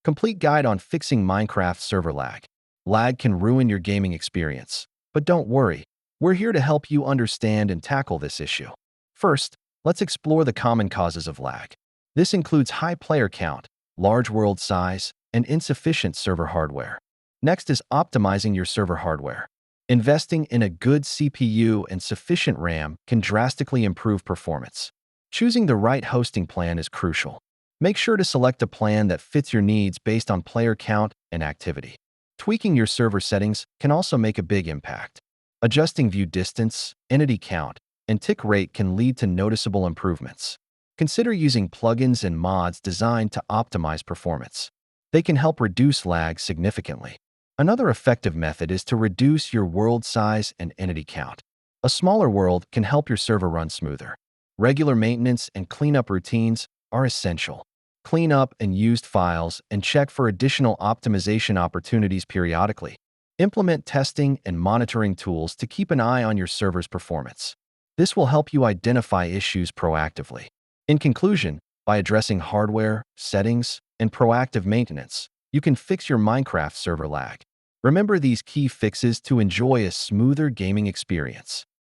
Complete guide on fixing Minecraft server lag. Lag can ruin your gaming experience. But don't worry, we're here to help you understand and tackle this issue. First, let's explore the common causes of lag. This includes high player count, large world size, and insufficient server hardware. Next is optimizing your server hardware. Investing in a good CPU and sufficient RAM can drastically improve performance. Choosing the right hosting plan is crucial. Make sure to select a plan that fits your needs based on player count and activity. Tweaking your server settings can also make a big impact. Adjusting view distance, entity count, and tick rate can lead to noticeable improvements. Consider using plugins and mods designed to optimize performance. They can help reduce lag significantly. Another effective method is to reduce your world size and entity count. A smaller world can help your server run smoother. Regular maintenance and cleanup routines are essential. Clean up unused files and check for additional optimization opportunities periodically. Implement testing and monitoring tools to keep an eye on your server's performance. This will help you identify issues proactively. In conclusion, by addressing hardware, settings, and proactive maintenance, you can fix your Minecraft server lag. Remember these key fixes to enjoy a smoother gaming experience.